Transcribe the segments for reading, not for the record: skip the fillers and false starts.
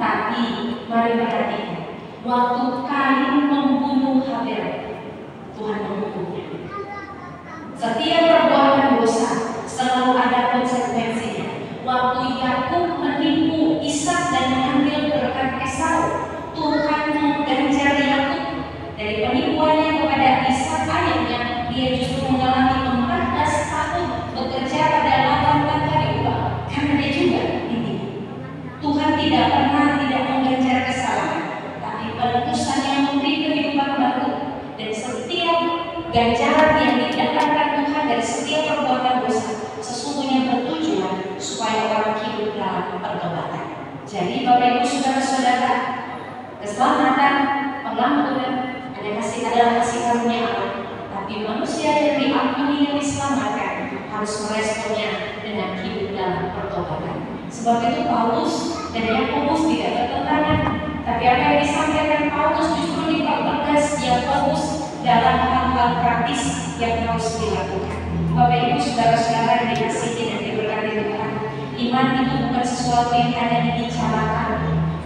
Tapi mari perhatikan, waktu Kain membunuh Habel, Tuhan menghukumnya. Setiap perbuatan dosa selalu ada konsekuensinya. Waktu Yakub menipu Ishak dan mengambil berkat Esau, Tuhan mengganjar Yakub dari penipuannya kepada Ishak ayahnya. Dia justru mengalami 14 tahun bekerja pada ladang tanpa diubah karena dia juga ditipu. Tuhan tidak pernah tidak mengganjar kesalahan, tapi penebusan yang memberi kehidupan baru. Dan setiap ganjaran yang didapatkan Tuhan dari setiap perbuatan dosa sesungguhnya bertujuan supaya orang hidup dalam pertobatan. Jadi Bapak Ibu Saudara-saudara, keselamatan, pengampunan adalah kasih karunia Allah. Tapi manusia yang diampuni, yang diselamatkan, harus meresponnya dengan hidup dalam pertobatan. Sebab itu Paulus dan Yakobus tidak bertentangan, tapi apa yang disampaikan Paulus justru dipertegas Yakobus dalam hal-hal praktis yang harus dilakukan. Bapak Ibu Saudara-saudara yang dikasihi dan diberkati Tuhan, iman itu bukan sesuatu yang hanya dibicarakan,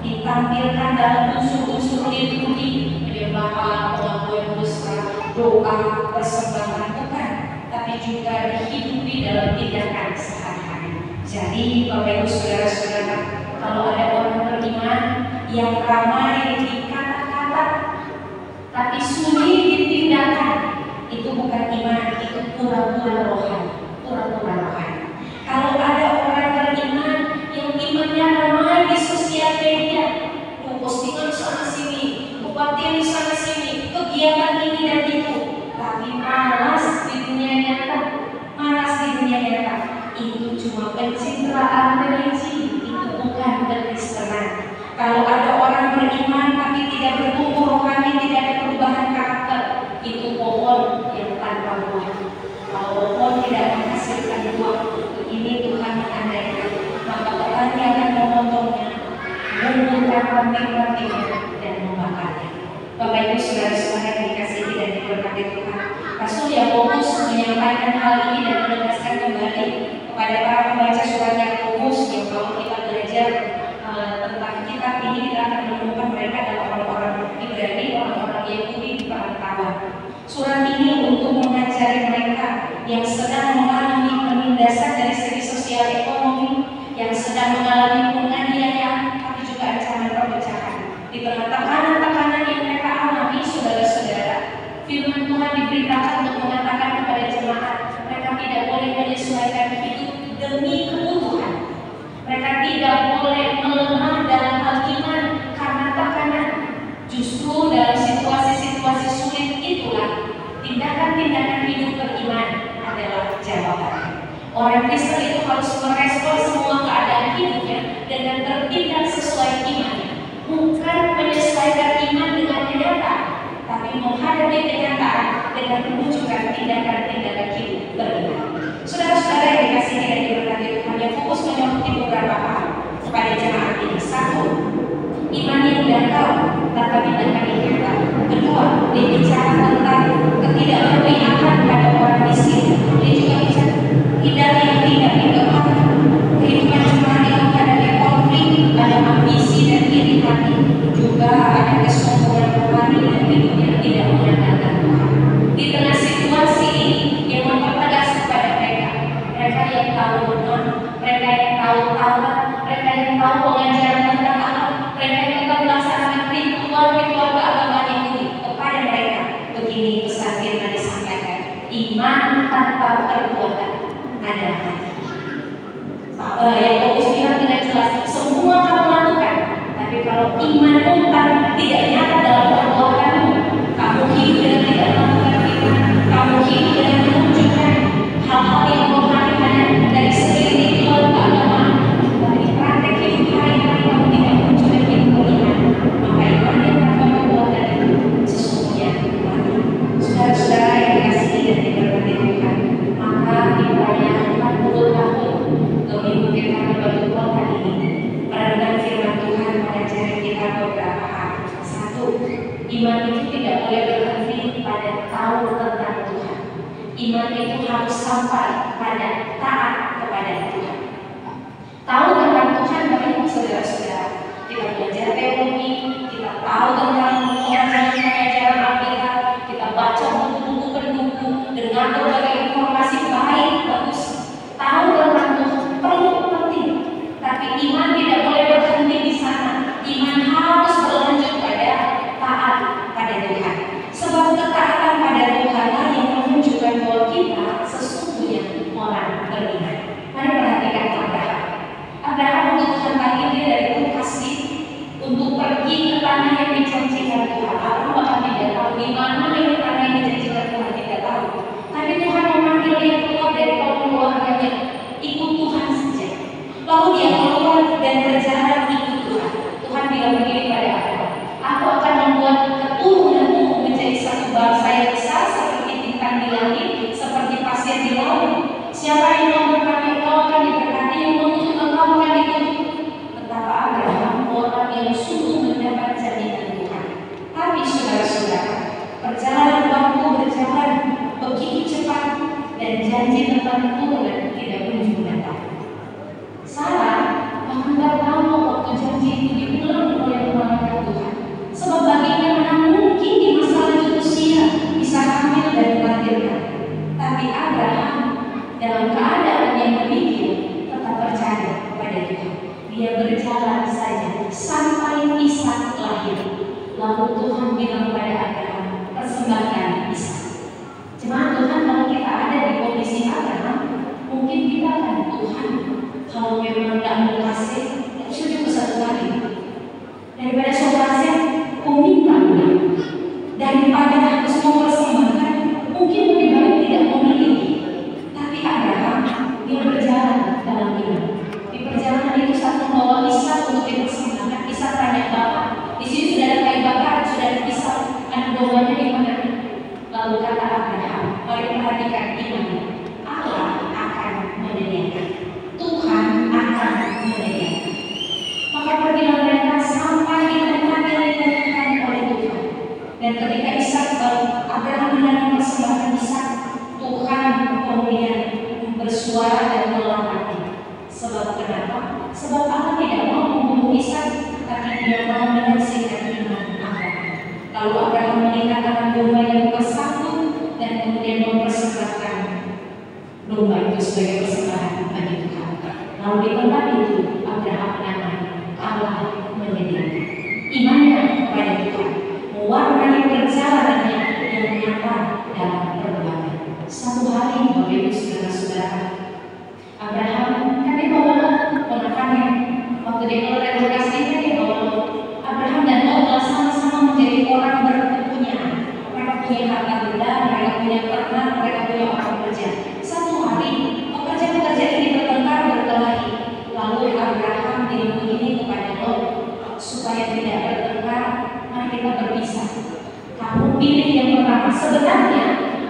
ditampilkan dalam unsur-unsur liturgi, penyembahan, pengakuan dosa, doa, persembahan, bukan, tapi juga dihidupi dalam tindakan sehari-hari. Jadi Bapak Ibu Saudara-saudara, kalau ada orang beriman yang ramai di kata-kata tapi sunyi di tindakan, itu bukan iman, itu pura-pura rohani, pura-pura rohani. Kalau ada orang beriman yang imannya ramai di sosial media, postingan sana sini, kebaktian sana sini, kegiatan ini dan itu, tapi malas di dunia nyata, itu cuma pencitraan religi, itu bukan kekristenan. Kalau ada orang beriman tapi tidak bertumbuh rohani, tidak ada perubahan karakter, itu pohon yang tanpa buah. Kalau pohon tidak menghasilkan buah, ini Tuhan mengandaikan, maka petani akan memotongnya, mengumpulkan ranting-rantingnya dan membakarnya. Bapak Ibu Saudara-saudara yang dikasihi dan diberkati Tuhan, Rasul Yakobus menyampaikan hal ini dan menegaskan kembali kepada para pembaca surat Yakobus yang kalau kita belajar tentang kitab ini, kita akan menemukan mereka adalah orang-orang Ibrani, orang-orang Yahudi di perantauan. Surat ini untuk mengajari mereka yang sedang mengalami penindasan dari segi sosial ekonomi, yang sedang mengalami penganiayaan, tapi juga ancaman perpecahan. Di tengah tekanan-tekanan yang mereka alami, saudara-saudara, firman Tuhan diberitakan untuk mengatakan kepada jemaat, mereka tidak boleh menyesuaikan hidup demi kebutuhan. Mereka tidak boleh melemah dalam hal iman karena tekanan. Justru dalam situasi-situasi sulit itulah tindakan-tindakan hidup beriman adalah jawaban. Orang Kristen itu harus merespon semua keadaan hidupnya dengan bertindak sesuai imannya, bukan menyesuaikan iman dengan kenyataan, tapi menghadapi kenyataan dengan menunjukkan tindakan-tindakan hidup beriman. Saudara-saudara yang dikasihi dan diberkati Tuhan, Yakobus menyoroti beberapa hal kepada jemaat ini. Satu, iman yang dangkal tanpa tindakan yang nyata. Kedua, dia bicara tentang ketidakberpihakan pada orang miskin. Dia juga bicara hindari yang tidak didoakan. Kehidupan jemaat yang menghadapi konflik, ada ambisi dan iri hati, juga ada kesombongan rohani dan hidup yang tidak mengandalkan Tuhan. Di tengah situasi ini, yang mempertegas kepada mereka yang tahu benar, mereka yang tahu Taurat, mereka yang tahu pengajaran tentang Allah, mereka yang tetap melaksanakan ritual-ritual keagamaan yang unik. Kepada mereka begini pesan firman disampaikan, iman tanpa perbuatan adalah mati. Yakobus bilang dengan jelas, semua kamu lakukan, tapi kalau imanmu tidak nyata dalam perbuatanmu, kamu hidup dengan tidak melakukan firman, kamu hidup dengan menunjukkan hal-hal yang rohani dari segi ritual keagamaan, tapi di praktek hidup hari-hari kamu tidak menunjukkan hidup beriman, maka iman yang tanpa perbuatan itu sesungguhnya mati. Saudara-saudara yang dikasihi dan diberkati Tuhan, maka diperlukan 40 tahun mengikuti firman Tuhan ini. Merenungkan firman Tuhan mengajari kita beberapa hal. Satu, iman itu tidak boleh berhenti pada tahu tentang Tuhan. kenapa? Sebab Allah tidak mau membunuh Ishak, tapi Dia mau menyaksikan iman Abraham. Lalu Abraham meninggalkan domba yang bersatu dan kemudian mempersembahkan domba itu sebagai persembahan bagi Tuhan. Lalu di tempat itu Abraham menamai Allah menyediakan. Imannya kepada Tuhan mewarnai perjalanannya yang nyata dalam perbuatan. Satu hari, Bapak Ibu saudara-saudara, Abraham kan dibawa ponakannya waktu dia keluar dari lokasinya, dia bawa Abraham dan Lot sama-sama menjadi orang berkepunyaan. Mereka punya harta benda, mereka punya ternak, mereka punya orang kerja. Satu hari pekerja-pekerja ini bertengkar berkelahi. Lalu Abraham bilang begini kepada Lot, supaya tidak bertengkar, mari kita berpisah. Kamu pilih yang pertama. Sebenarnya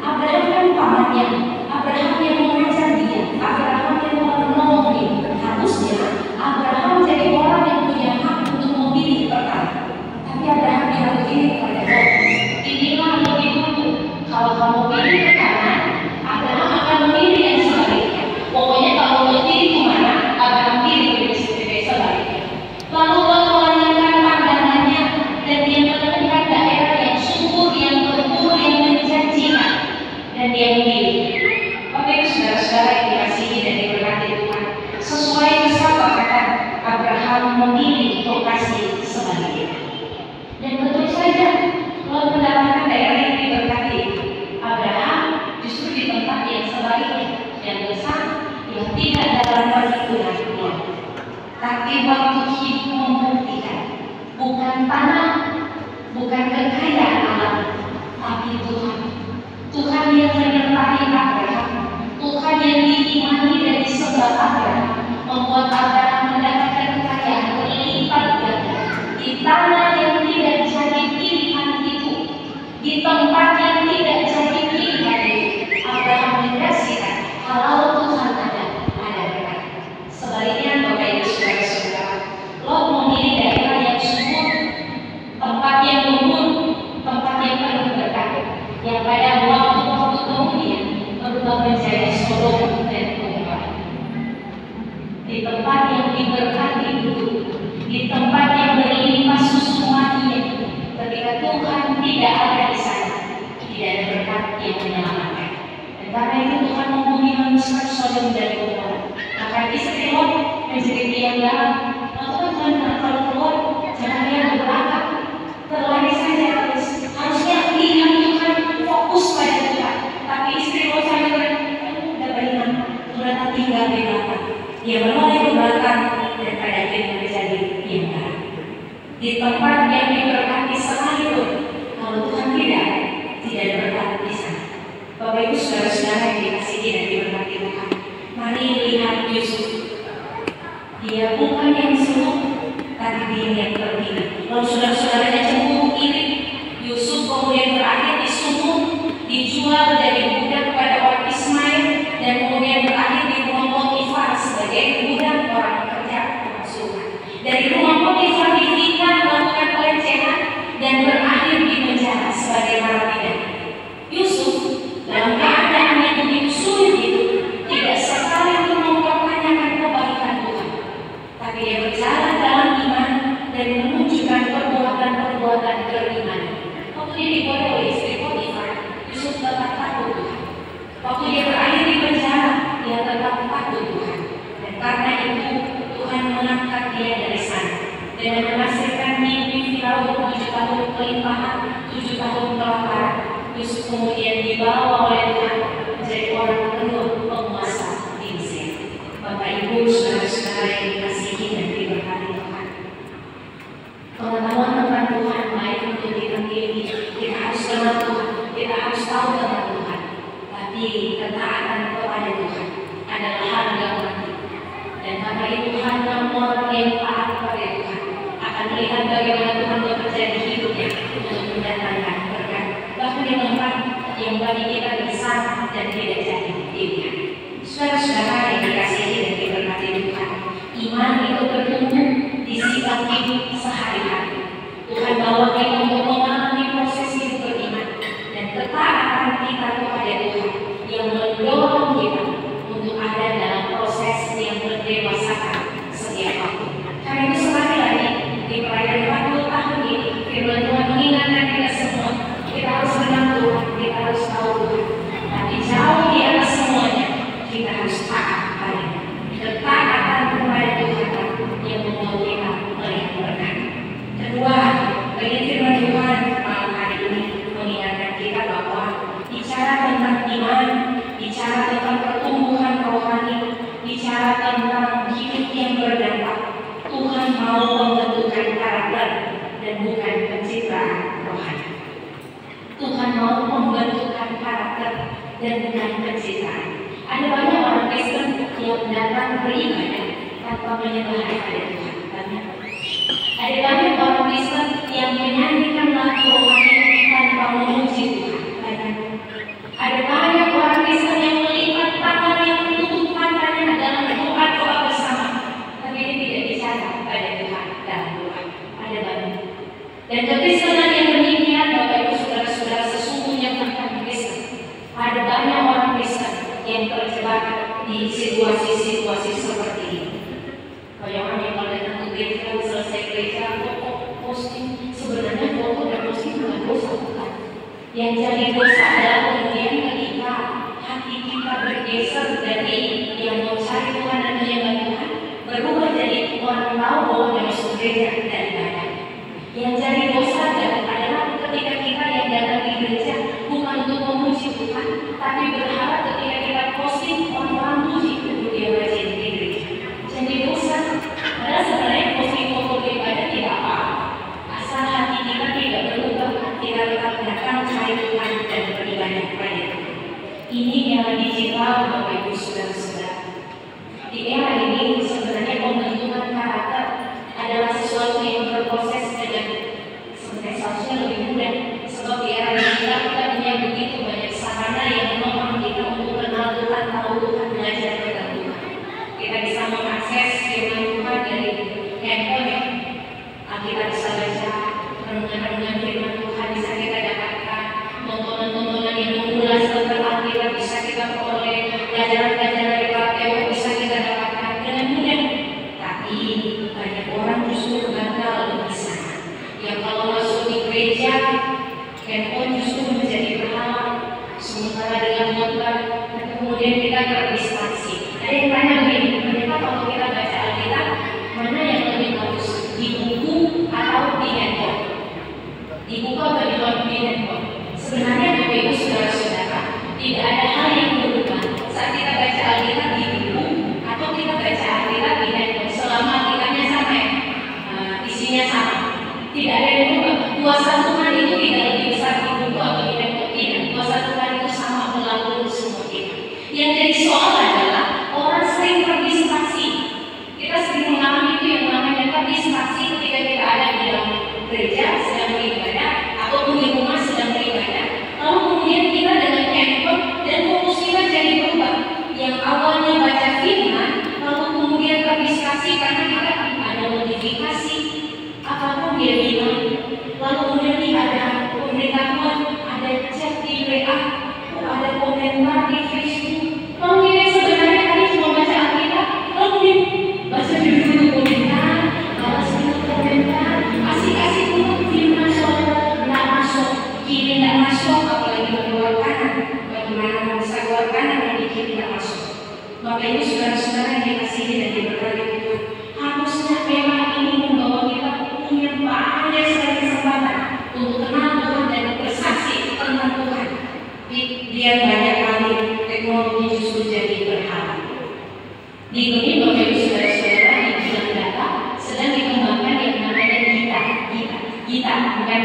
Abraham kan pamannya, Abraham yang mengajar dia, Abraham yang menolong dia. Harusnya Abraham jadi orang yang punya hak untuk memilih pertama. Tapi Abraham bilang begini kepada Lot, inilah lebih dulu. Kalau kamu pilih ke kanan, Abraham akan memilih yang sebaliknya. Pokoknya kalau Lot pilih kemana, Abraham pilih sebaliknya. Lalu Lot melanjutkan pandangannya dan dia menemukan daerah yang subur, yang berbuah, yang menjanjikan, dan dia memilih. Bapak Ibu saudara-saudara yang dikasihi dan diberkati Tuhan, sesuai kesepakatan Abraham memilih lokasi sebaliknya. Dan betul saja, Lot mendapatkan daerah yang diberkati. Abraham justru di tempat yang sebaliknya, yang besar, yang tidak dalam perhitungan Lot. Tapi waktu hidup membuktikan, bukan tanah, bukan kekayaan alam, tapi Tuhan. Tuhan yang menyertai Abraham, Tuhan yang diimani dan disembah Abraham, membuat Abraham mendapatkan kekayaan berlipat ganda di tanah yang tidak jadi pilihan itu, di tempat yang tidak jadi pilihan itu. Abraham menyaksikan kalau Tuhan ada berkat. Sebaliknya, Bapak Ibu saudara-saudara, Lot memilih daerah yang subur, tempat yang lembut, tempat yang penuh berkat, yang pada waktu-waktu kemudian berubah menjadi Sodom dan Gomora. Di tempat yang diberkati itu, di tempat yang berlimpah susu manisnya, ketika Tuhan tidak ada di sana, tidak ada berkat yang menyelamatkan. Dan karena itu Tuhan membumi mengusir Sodom dan Gomora. Maka istri Lot menjadi tiang garam. Lalu Tuhan kalau keluar, jangan lihat ke belakang, berlari saja terus. Harusnya lihat Tuhan, fokus pada Tuhan. Tapi istri Lot sambil udah beriman, sudah tinggal di belakang. Dia berlari ke belakang dan pada akhirnya menjadi tiang garam. Di tempat yang diberkati sekalipun, kalau Tuhan tidak ada berkat di sana. Bapak Ibu saudara-saudara yang dikasihi dan diberkati Tuhan, mari lihat Yusuf. Dia bukan yang sungguh, tapi dia yang terpilih. Lalu saudara-saudaranya cemburu iri. Yusuf kemudian berakhir disungguh, dijual dari budak kepada orang Ismail, dan kemudian berakhir di rumah Potifar sebagai budak orang kerja pengasuhan. Dari rumah Potifar difitnah, melakukan pelecehan, dan berakhir di penjara sebagai narapidana. Yusuf dalam keadaan yang begitu sulit itu tidak sekali pun mempertanyakan kebaikan Tuhan, tapi dia berjalan dalam iman dan menunjukkan perbuatan-perbuatan beriman. Waktu dia digoda oleh istri Potifar, Yusuf tetap takut Tuhan. Waktu dia berakhir di penjara, dia tetap takut Tuhan. Dan karena itu Tuhan mengangkat dia dari sana dengan menghasilkan mimpi Firaun 7 tahun kelimpahan, 7 tahun kelaparan. Yusuf kemudian dibawa oleh Tuhan menjadi orang kedua penguasa di Mesir. Bapak Ibu saudara-saudara yang dikasihi dan diberkati Tuhan, pengetahuan tentang Tuhan baik untuk kita pilih. Kita harus kenal Tuhan, kita harus tahu tentang Tuhan. Tapi ketaatan kepada Tuhan adalah harga mati. Dan karena itu hanya orang yang taat kepada Tuhan akan melihat bagaimana Tuhan bekerja di hidupnya untuk mendatangkan berkat. Bahkan di tempat yang bagi kita besar dan tidak jadi dilihat. Saudara-saudara yang dikasihi dan diberkati Tuhan, iman itu bertumbuh di sifat hidup sehari-hari. Tuhan bawa kita untuk mengalami proses hidup beriman dan ketaatan kita kepada Tuhan yang mendorong kita untuk ada dalam proses yang berdewasakan dan bukan pencitraan. Ada banyak orang Kristen yang datang beribadah tanpa menyembah kepada Tuhan. Ada banyak orang Kristen yang menyanyikan lagu rohani tanpa memuji Tuhan. Ada banyak orang Kristen yang melipat tangan yang menutup matanya dalam doa-doa bersama, tapi ini tidak bicara pada Tuhan dalam doa. Ada banyak. Dan kekristenan yang demikian, Bapak Ibu Saudara-saudara, sesungguhnya bukan Kristen. Ada banyak orang Kristen yang terjebak di situasi-situasi seperti ini. Kayak kalau datang ke gereja, selesai gereja, foto posting, sebenarnya foto dan posting bukan dosa, bukan. Yang jadi dosa adalah kemudian ketika hati kita bergeser dari yang mau cari Tuhan dan menyembah Tuhan, berubah jadi orang tahu bahwa dia masuk gereja dan ibadah. Yang jadi dosa adalah ketika kita yang datang di gereja bukan untuk memuji Tuhan, tapi berharap ketika kita posting orang puji itu dia rajin di gereja. Jadi dosa. Padahal sebenarnya posting foto ibadah tidak apa-apa, asal hati kita tidak berubah, kita tetap datang cari Tuhan dan beribadah kepada Tuhan. Ini yang lagi jiwa Bapak Ibu Saudara-saudara. Di era ini sebenarnya pembentukan karakter adalah sesuatu yang berproses dengan seharusnya lebih mudah, sebab di era digital kita punya begitu banyak sarana yang menolong kita untuk kenal Tuhan, tahu Tuhan, belajar tentang Tuhan. Kita bisa mengakses firman Tuhan dari handphone ya. Kita bisa baca renungan-renungan firman Tuhan, bisa kita dapatkan tontonan-tontonan yang mengulas tentang Alkitab, bisa kita peroleh pelajaran-pelajaran dari Plateo, bisa kita dapatkan dengan mudah. Tapi banyak orang justru gagal di sana. Yang kalau masuk di gereja, handphone justru menjadi berhalang. Sementara dengan khotbah, kemudian kita terdistraksi. Ada yang tanya begini, ternyata kalau kita baca Alkitab, mana yang lebih bagus? Di buku atau di handphone? Di buku atau di handphone? Sebenarnya Bapak Ibu Saudara-saudara, tidak ada hal yang berubah saat kita baca Alkitab di buku atau kita baca Alkitab di handphone, selama Alkitabnya sama ya, isinya sama. Tidak ada yang berubah. Kuasa Tuhan itu tidak lebih besar di buku atau di handphone, tidak. Kuasa Tuhan itu sama melalui semua kita. Yang jadi soal adalah orang sering terdistraksi. Kita sering mengalami itu yang namanya terdistraksi ketika kita ada di dalam gereja sedang beribadah ataupun di rumah sedang beribadah. Lalu kemudian kita dengan handphone dan fokus kita jadi berubah. Yang awalnya baca firman, lalu kemudian terdistraksi karena kita ada notifikasi apapun dia bilang. Lalu kemudian ada pemberitahuan, ada chat di WA, ada komentar di Facebook. Kalau kita sebenarnya tadi cuma baca Alkitab, lalu kemudian baca dulu komentar, balas dulu komentar, asik-asik dulu firman saudara nggak masuk, kiri nggak masuk, apalagi keluar kanan. Bagaimana bisa keluar kanan dan di kiri nggak masuk? Bapak Ibu Saudara-saudara yang dikasihi dan diberkati Tuhan, harusnya memang ini membawa kita punya banyak sekali kesempatan untuk kenal Tuhan dan bersaksi tentang Tuhan. Biar banyak kali teknologi justru jadi berhalang. Di dunia Bapak Ibu Saudara-saudara di bidang data sedang dikembangkan yang namanya GITA, bukan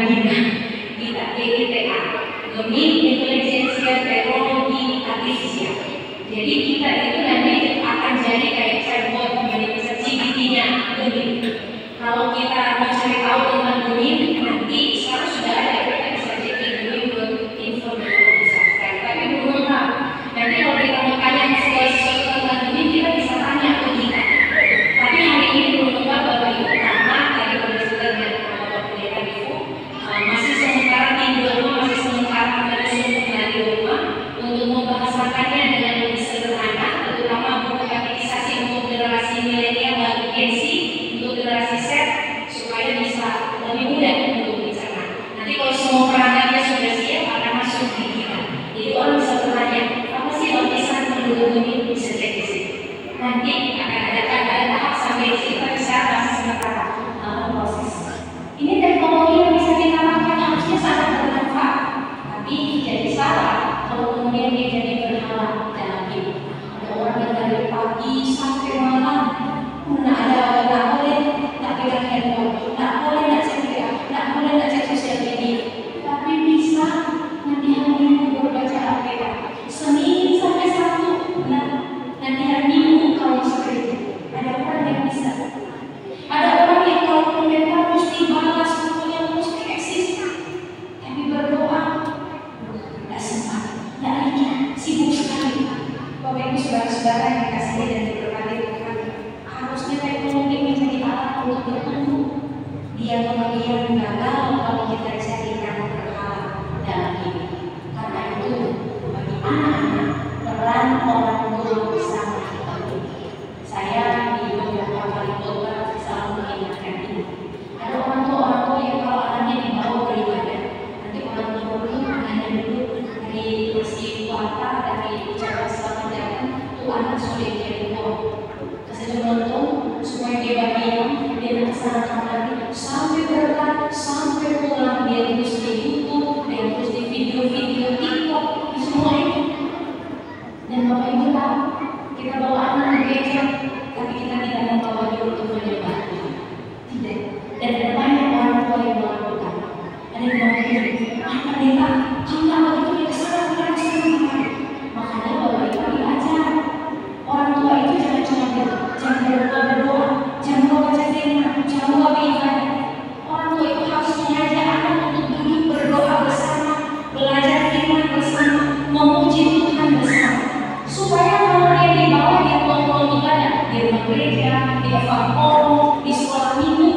GITA, GITA, Gemini Intelligentsia Teknologi Artifisial. Jadi kita itu nanti akan jadi kayak chatbot, GPT-nya Gemini. Kalau kita mau cari tahu tentang Gemini, nanti sekarang sudah ada, kita bisa cek Gemini buat info dan bisa. Tapi belum tahu. Nanti kalau kita mau tanya segala sesuatu tentang Gemini, kita bisa tanya ke kita. Tapi hari ini belum lengkap Bapak Ibu, karena tadi berdasarkan dengan Bapak Pendeta Ibu masih sementara di rumah, masih sementara menyusun di rumah untuk membahasakannya dengan lebih sederhana, terutama buku katekisasi untuk generasi milenial dan Gen Z, untuk generasi Z, supaya bisa lebih mudah supaya dia bahagia, dia melaksanakan lagi sampai berkat, sampai pulang dia terus di YouTube, dia terus di video-video TikTok, di semua itu. Dan Bapak Ibu tahu, kita bawa anak ke gereja, tapi kita tidak membawa dia untuk menyembah Tuhan. Tidak. Dan ada banyak orang tua yang melakukan. Ada yang bilang begini, pendeta, kamu tak begitu dia kesana, makanya Bapak Ibu diajar. Orang tua itu jangan lupa berdoa, jangan lupa baca firman, jangan lupa beribadah. Orang tua itu harus mengajak anak untuk duduk berdoa bersama, belajar firman bersama, memuji Tuhan bersama. Supaya kalau dia dibawa di ruang-ruang ibadah, di rumah gereja, di evangelis, di sekolah minggu,